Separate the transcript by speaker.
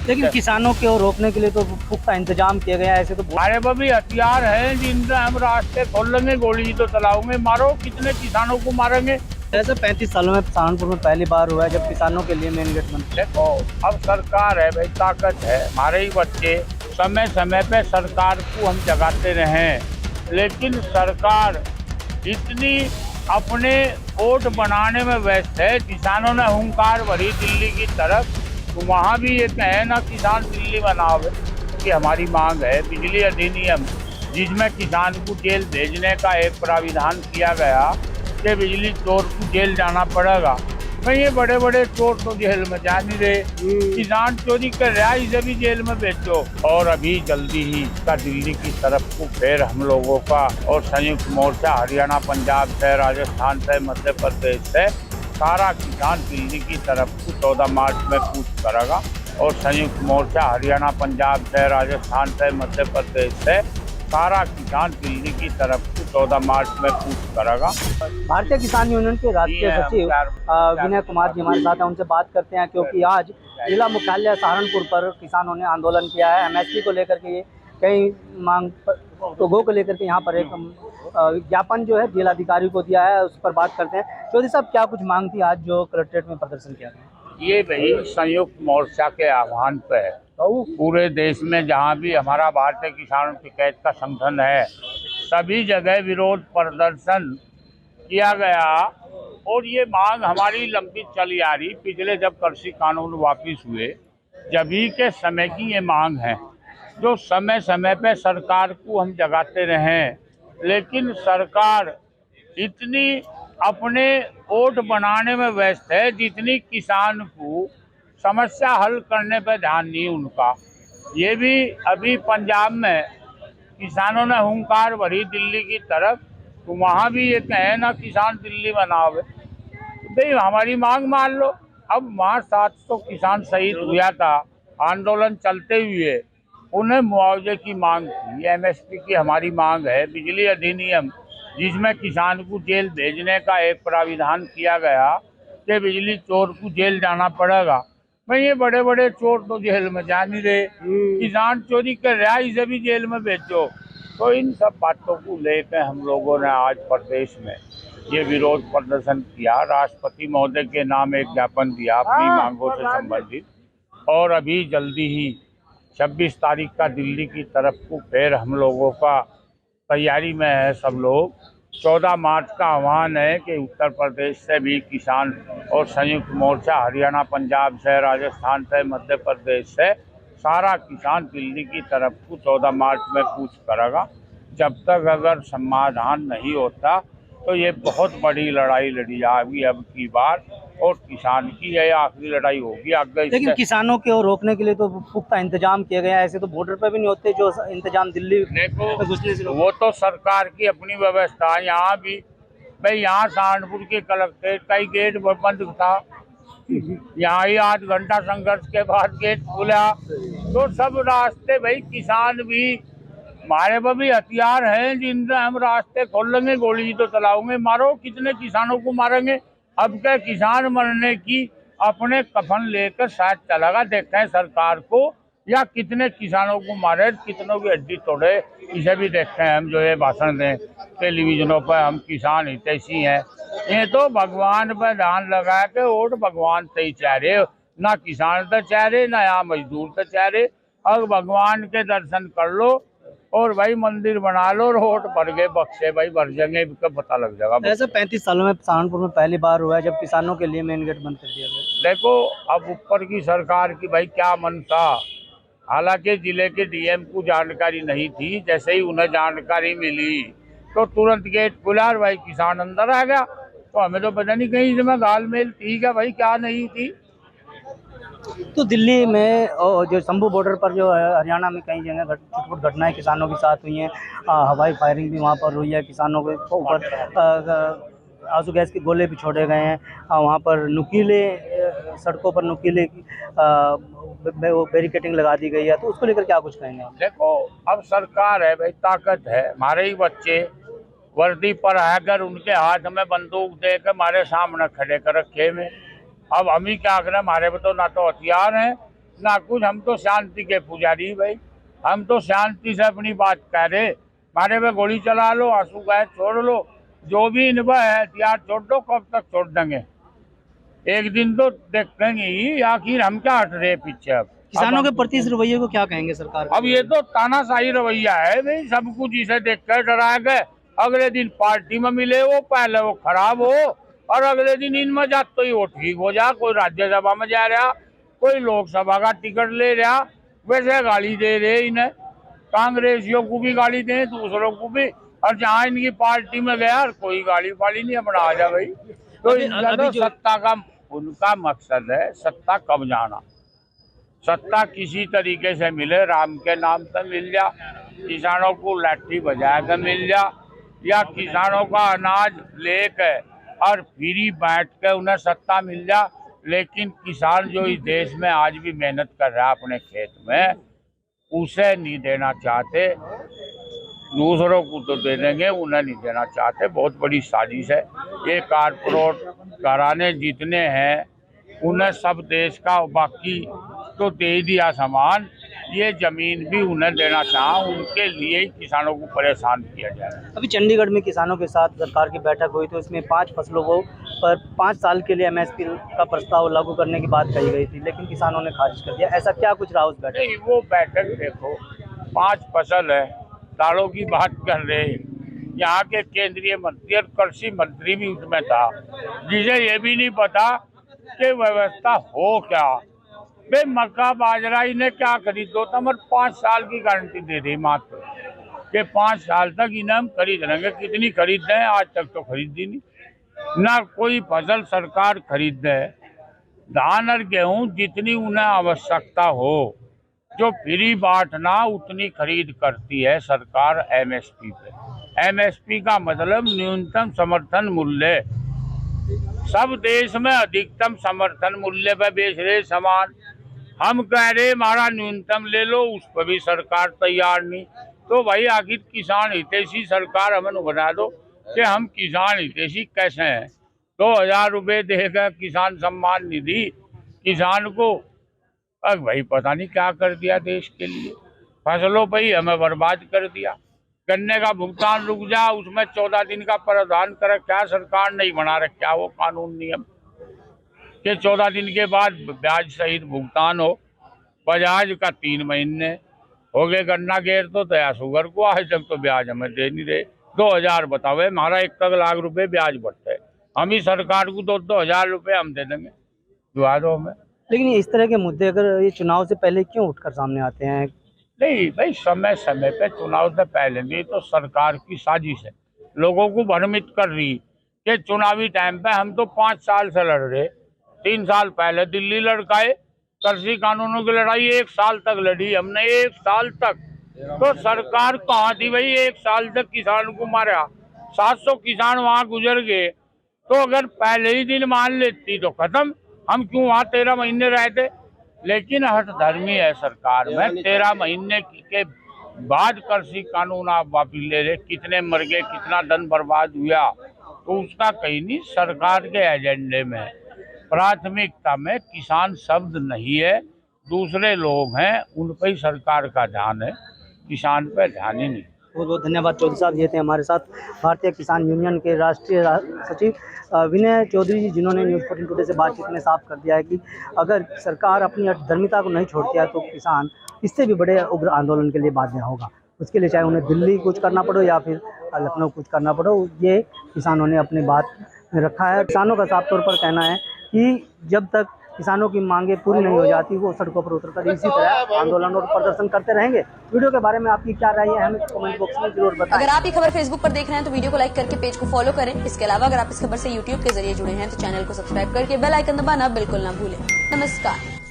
Speaker 1: लेकिन किसानों को रोकने के लिए तो पुख्ता इंतजाम किए गए हैं। ऐसे तो
Speaker 2: हमारे पास भी हथियार हैं जिनसे हम रास्ते खोल लेंगे, गोली तो चलाओगे, मारो, कितने किसानों को मारेंगे।
Speaker 1: ऐसा 35 सालों में सहारनपुर में पहली बार हुआ है जब किसानों के लिए मेन गेट बंद।
Speaker 2: देखो, अब सरकार है भाई, ताकत है, हमारे ही बच्चे, समय समय पे सरकार को हम जगाते रहें, लेकिन सरकार इतनी अपने वोट बनाने में व्यस्त है। किसानों ने हुंकार भरी दिल्ली की तरफ, तो वहाँ भी ये कहे ना किसान दिल्ली बनाओ कि हमारी मांग है बिजली अधिनियम, जिसमें किसान को जेल भेजने का एक प्राविधान किया गया कि बिजली चोर को जेल जाना पड़ेगा। भाई ये बड़े बड़े चोर तो जेल में जा नहीं रहे, किसान चोरी कर रहा है, इसे भी जेल में भेजो। और अभी जल्दी ही का दिल्ली की तरफ को फिर हम लोगों का और संयुक्त मोर्चा हरियाणा, पंजाब से, राजस्थान से, मध्य प्रदेश से सारा किसान दिल्ली की तरफ को 14 मार्च में कूच करेगा। और संयुक्त मोर्चा हरियाणा, पंजाब से, राजस्थान से, मध्य प्रदेश से सारा किसान दिल्ली की तरफ को 14 मार्च में कूच करेगा।
Speaker 1: भारतीय किसान यूनियन के राष्ट्रीय सचिव विनय कुमार जी हमारे साथ हैं, उनसे बात करते हैं क्योंकि आज जिला मुख्यालय सहारनपुर पर किसानों ने आंदोलन किया है। एमएसपी को लेकर के कई मांग टोगों को लेकर के यहाँ पर एक ज्ञापन जो है जिलाधिकारी को दिया है, उस पर बात करते हैं। चौधरी साहब, क्या कुछ मांग थी आज जो कलेक्ट्रेट में प्रदर्शन किया गया?
Speaker 2: ये भाई संयुक्त मोर्चा के आह्वान पे है, पूरे देश में जहाँ भी हमारा भारतीय किसानों टिकैत का संगठन है, सभी जगह विरोध प्रदर्शन किया गया। और ये मांग हमारी लंबी चली आ रही, पिछले जब कृषि कानून वापिस हुए जभी के समय की ये मांग है, जो समय समय पे सरकार को हम जगाते रहें, लेकिन सरकार इतनी अपने वोट बनाने में व्यस्त है जितनी किसान को समस्या हल करने पर ध्यान नहीं उनका। ये भी अभी पंजाब में किसानों ने हुंकार भरी दिल्ली की तरफ, तो वहाँ भी ये कहे ना किसान दिल्ली बनाओ भाई, हमारी मांग मान लो। अब वहाँ 700 किसान शहीद हुआ था आंदोलन चलते हुए, उन्हें मुआवजे की मांग थी। एमएसपी की हमारी मांग है, बिजली अधिनियम जिसमें किसान को जेल भेजने का एक प्राविधान किया गया कि बिजली चोर को जेल जाना पड़ेगा। भाई ये बड़े बड़े चोर तो जेल में जा नहीं रहे, किसान चोरी कर रहा है, इसे भी जेल में भेजो। तो इन सब बातों को लेकर हम लोगों ने आज प्रदेश में ये विरोध प्रदर्शन किया। राष्ट्रपति महोदय के नाम एक ज्ञापन दिया अपनी मांगों से संबंधित। और अभी जल्दी ही 26 तारीख का दिल्ली की तरफ को फिर हम लोगों का तैयारी में है सब लोग। 14 मार्च का आह्वान है कि उत्तर प्रदेश से भी किसान और संयुक्त मोर्चा हरियाणा, पंजाब से, राजस्थान से, मध्य प्रदेश से सारा किसान दिल्ली की तरफ को 14 मार्च में कूच करेगा। जब तक अगर समाधान नहीं होता तो ये बहुत बड़ी लड़ाई लड़ी जाएगी अब की बार, और किसान की यह आखिरी लड़ाई होगी आगे।
Speaker 1: लेकिन किसानों को रोकने के लिए तो पुख्ता इंतजाम किए गए हैं। ऐसे तो बॉर्डर पे भी नहीं होते जो इंतजाम दिल्ली में घुसने से
Speaker 2: वो तो सरकार की अपनी व्यवस्था है। यहाँ भी भाई, यहाँ सहारनपुर के कलेक्ट्रेट का ही गेट बंद था, यहाँ ही 8 घंटा संघर्ष के बाद गेट खुला। तो सब रास्ते भाई, किसान भी, हमारे पास भी हथियार हैं जिनसे हम रास्ते खोल लेंगे, गोली तो चलाओगे, मारो, कितने किसानों को मारेंगे। अब क्या किसान मरने की अपने कफन लेकर शायद चलेगा, देखते हैं सरकार को, या कितने किसानों को मारे, कितनों की हड्डी तोड़े, इसे भी देखते हैं हम। जो ये भाषण दें टेलीविजनों पर हम किसान हितैषी हैं, ये तो भगवान पर ध्यान लगा के वोट भगवान से ही चाह रहे, ना किसान तो चाह रहे, ना यहाँ मजदूर तो चाह रहे। अब भगवान के दर्शन कर लो और भाई मंदिर बना लो, और वोट भर गए बक्से भाई भर जाएंगे, इसका पता लग जाएगा।
Speaker 1: ऐसा 35 सालों में सहारनपुर में पहली बार हुआ है जब किसानों के लिए मेन गेट बंद कर दिया गया।
Speaker 2: देखो, अब ऊपर की सरकार की भाई क्या मनसा। हालांकि जिले के डीएम को जानकारी नहीं थी, जैसे ही उन्हें जानकारी मिली तो तुरंत गेट खुला और भाई किसान अंदर आ गया। तो हमें तो पता नहीं कहीं इसमें घालमेल थी क्या भाई, क्या नहीं थी।
Speaker 1: तो दिल्ली में जो शंभू बॉर्डर पर जो है, हरियाणा में कई जगह छुटपुट घटनाएं किसानों के साथ हुई हैं। हवाई फायरिंग भी वहां पर हुई है, किसानों के ऊपर आंसू गैस के गोले भी छोड़े गए हैं। वहां पर नुकीले सड़कों पर नुकीले बैरिकेटिंग लगा दी गई है। तो उसको लेकर क्या कुछ कहेंगे आप?
Speaker 2: देखो, अब सरकार है भाई, ताकत है, हमारे ही बच्चे वर्दी पर आकर उनके हाथ में बंदूक देकर हमारे सामने खड़े कर रखे में। अब हम ही क्या करें, हमारे पे तो ना तो हथियार हैं ना कुछ। हम तो शांति के पुजारी भाई, हम तो शांति से अपनी बात कह रहे। मारे पे गोली चला लो, आंसू गैस छोड़ लो, जो भी इनका है हथियार छोड़ दो, कब तक छोड़ देंगे? एक दिन तो देखेंगे ही, आखिर हम क्या हट रहे पीछे। अब
Speaker 1: किसानों के प्रति इस रवैये को क्या कहेंगे सरकार?
Speaker 2: अब ये तो तानाशाही रवैया है भाई, सब कुछ इसे देख कर डराया गए। अगले दिन पार्टी में मिले वो, पहले वो खराब हो, और अगले दिन इनमें जात तो ही वो ठीक हो जा। कोई राज्यसभा में जा रहा, कोई लोकसभा का टिकट ले रहा, वैसे गाली दे रहे इन्हें। कांग्रेसियों को भी गाली दें, दूसरों को भी, और जहाँ इनकी पार्टी में गया कोई गाली वाली नहीं अपना आ जा भाई। तो इनका तो सत्ता का उनका मकसद है सत्ता कब जाना। सत्ता किसी तरीके से मिले, राम के नाम से मिल जा, किसानों को लाठी बजा कर मिल जा, या किसानों का अनाज लेकर और फ्री बैठ के उन्हें सत्ता मिल जा। लेकिन किसान जो इस देश में आज भी मेहनत कर रहा है अपने खेत में, उसे नहीं देना चाहते। दूसरों को तो दे देंगे, उन्हें नहीं देना चाहते। बहुत बड़ी साजिश है ये। कारपोरेट घराने जितने हैं उन्हें सब देश का बाकी तो दे ही दिया सामान, ये जमीन भी उन्हें देना चाहा, उनके लिए ही किसानों को परेशान किया जा रहा है।
Speaker 1: अभी चंडीगढ़ में किसानों के साथ सरकार की बैठक हुई तो इसमें 5 फसलों को पर 5 साल के लिए एमएसपी का प्रस्ताव लागू करने की बात कही गई थी, लेकिन किसानों ने खारिज कर दिया। ऐसा क्या कुछ रहा उस बैठक?
Speaker 2: नहीं, वो बैठक देखो, 5 फसल है, दालों की बात कर रहे हैं। यहाँ के केंद्रीय मंत्री और कृषि मंत्री भी उसमें था, जिसे ये भी नहीं पता कि व्यवस्था हो क्या। बे मक्का बाजरा इन्हें क्या खरीदो था, मगर 5 साल की गारंटी दे दी मात्र, कि 5 साल तक इन्हें हम खरीद लेंगे। कितनी खरीद दें, आज तक तो खरीदी नहीं ना कोई फसल सरकार खरीद दे। धान और गेहूं जितनी उन्हें आवश्यकता हो, जो फ्री बांटना उतनी खरीद करती है सरकार एमएसपी पे। एमएसपी का मतलब न्यूनतम समर्थन मूल्य। सब देश में अधिकतम समर्थन मूल्य पे बेच रहे सामान, हम कह रहे हमारा न्यूनतम ले लो, उस पर भी सरकार तैयार नहीं। तो भाई आखिर किसान हितैषी सरकार हमें बना दो कि हम किसान हितैषी कैसे हैं। 2000 रुपये देगा किसान सम्मान निधि किसान को, अब भाई पता नहीं क्या कर दिया देश के लिए। फसलों पर ही हमें बर्बाद कर दिया। गन्ने का भुगतान रुक जा, उसमें 14 दिन का प्रावधान कर, क्या सरकार नहीं बना रखा वो कानून नियम कि 14 दिन के बाद ब्याज सहित भुगतान हो। बजाज का 3 महीने हो गए गन्ना गेर तो दया शुगर को, आज तक तो ब्याज हमें दे नहीं रहे। 2000 बताओ, हमारा 1 लाख रुपए ब्याज बढ़ता है, हम ही सरकार को 2-2000 रुपये हम दे देंगे, दुआ दो हमें।
Speaker 1: लेकिन इस तरह के मुद्दे अगर ये चुनाव से पहले क्यों उठकर सामने आते हैं?
Speaker 2: नहीं भाई, समय समय पे चुनाव से पहले नहीं तो सरकार की साजिश है, लोगों को भ्रमित कर रही कि चुनावी टाइम पे हम तो 5 साल से लड़ रहे। 3 साल पहले दिल्ली लड़काए, कृषि कानूनों की लड़ाई 1 साल तक लड़ी हमने, 1 साल तक। तो सरकार कहाँ थी भाई? 1 साल तक किसान को मारा, 700 किसान वहाँ गुजर गए। तो अगर पहले ही दिन मान लेती तो खत्म, हम क्यों वहाँ 13 महीने रहे थे। लेकिन हठधर्मी है सरकार में, 13 महीने के बाद कृषि कानून आप वापिस ले रहे। कितने मर गए, कितना धन बर्बाद हुआ, तो उसका कहीं नहीं। सरकार के एजेंडे में प्राथमिकता में किसान शब्द नहीं है, दूसरे लोग हैं, उन पर ही सरकार का ध्यान है, किसान पे ध्यान ही नहीं।
Speaker 1: बहुत बहुत धन्यवाद चौधरी साहब। ये थे हमारे साथ भारतीय किसान यूनियन के राष्ट्रीय सचिव विनय चौधरी जी, जिन्होंने न्यूज़ 14 टुडे से बातचीत में साफ कर दिया है कि अगर सरकार अपनी धर्मिता को नहीं छोड़ती है तो किसान इससे भी बड़े उग्र आंदोलन के लिए बाध्य होगा। उसके लिए चाहे उन्हें दिल्ली कुछ करना पड़ो या फिर लखनऊ कुछ करना पड़ो, ये किसानों ने अपनी बात में रखा है। किसानों का साफ तौर पर कहना है कि जब तक किसानों की मांगें पूरी नहीं हो जाती वो सड़कों पर उतरकर इसी तरह आंदोलन और प्रदर्शन करते रहेंगे। वीडियो के बारे में आपकी क्या राय है हमें कमेंट बॉक्स में जरूर बताएं।
Speaker 3: अगर आप ये खबर फेसबुक पर देख रहे हैं तो वीडियो को लाइक करके पेज को फॉलो करें। इसके अलावा अगर आप इस खबर से यूट्यूब के जरिए जुड़े हैं तो चैनल को सब्सक्राइब करके बेल आइकन दबाना बिल्कुल ना भूलें। नमस्कार।